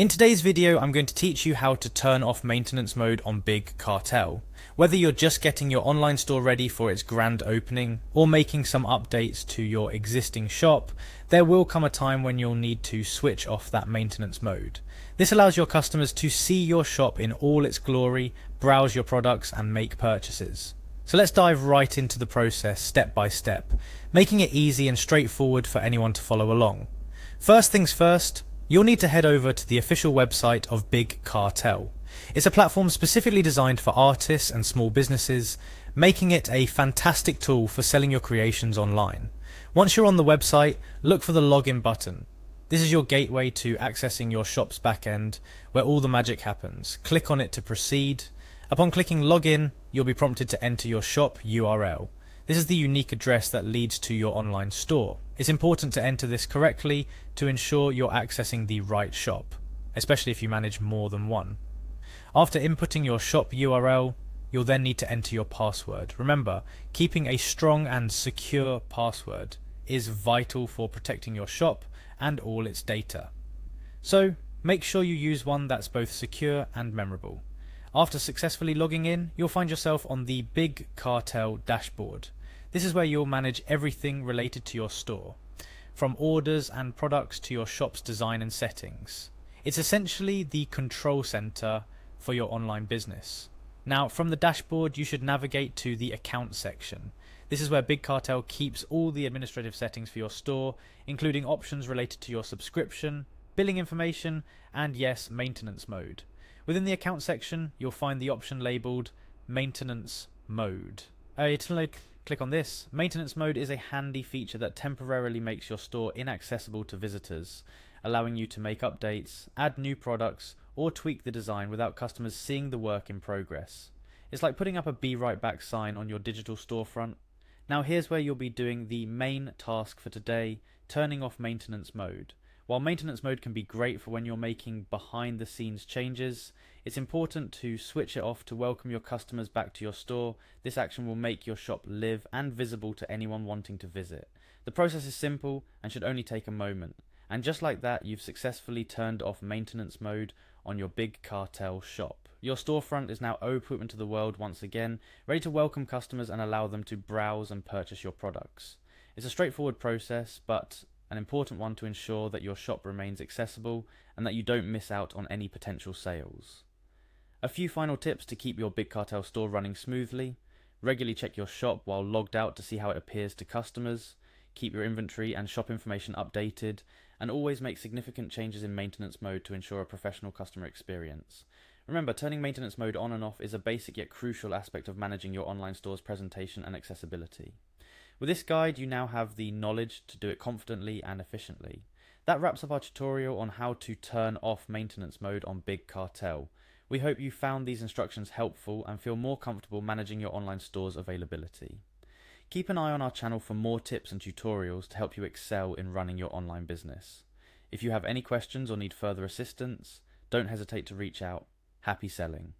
In today's video, I'm going to teach you how to turn off maintenance mode on Big Cartel. Whether you're just getting your online store ready for its grand opening or making some updates to your existing shop, there will come a time when you'll need to switch off that maintenance mode. This allows your customers to see your shop in all its glory, browse your products and make purchases. So let's dive right into the process step by step, making it easy and straightforward for anyone to follow along. First things first, you'll need to head over to the official website of Big Cartel. It's a platform specifically designed for artists and small businesses, making it a fantastic tool for selling your creations online. Once you're on the website, look for the login button. This is your gateway to accessing your shop's backend, where all the magic happens. Click on it to proceed. Upon clicking login, you'll be prompted to enter your shop URL. This is the unique address that leads to your online store. It's important to enter this correctly to ensure you're accessing the right shop, especially if you manage more than one. After inputting your shop URL, you'll then need to enter your password. Remember, keeping a strong and secure password is vital for protecting your shop and all its data. So, make sure you use one that's both secure and memorable. After successfully logging in, you'll find yourself on the Big Cartel dashboard. This is where you'll manage everything related to your store, from orders and products to your shop's design and settings. It's essentially the control center for your online business. Now, from the dashboard, you should navigate to the account section. This is where Big Cartel keeps all the administrative settings for your store, including options related to your subscription, billing information, and yes, maintenance mode. Within the account section, you'll find the option labeled Maintenance Mode. Click on this. Maintenance Mode is a handy feature that temporarily makes your store inaccessible to visitors, allowing you to make updates, add new products, or tweak the design without customers seeing the work in progress. It's like putting up a "Be Right Back" sign on your digital storefront. Now here's where you'll be doing the main task for today, turning off Maintenance Mode. While maintenance mode can be great for when you're making behind the scenes changes, it's important to switch it off to welcome your customers back to your store. This action will make your shop live and visible to anyone wanting to visit. The process is simple and should only take a moment. And just like that, you've successfully turned off maintenance mode on your Big Cartel shop. Your storefront is now open to the world once again, ready to welcome customers and allow them to browse and purchase your products. It's a straightforward process, but an important one to ensure that your shop remains accessible and that you don't miss out on any potential sales. A few final tips to keep your Big Cartel store running smoothly. Regularly check your shop while logged out to see how it appears to customers. Keep your inventory and shop information updated, and always make significant changes in maintenance mode to ensure a professional customer experience. Remember, turning maintenance mode on and off is a basic yet crucial aspect of managing your online store's presentation and accessibility. With this guide, you now have the knowledge to do it confidently and efficiently. That wraps up our tutorial on how to turn off maintenance mode on Big Cartel. We hope you found these instructions helpful and feel more comfortable managing your online store's availability. Keep an eye on our channel for more tips and tutorials to help you excel in running your online business. If you have any questions or need further assistance, don't hesitate to reach out. Happy selling!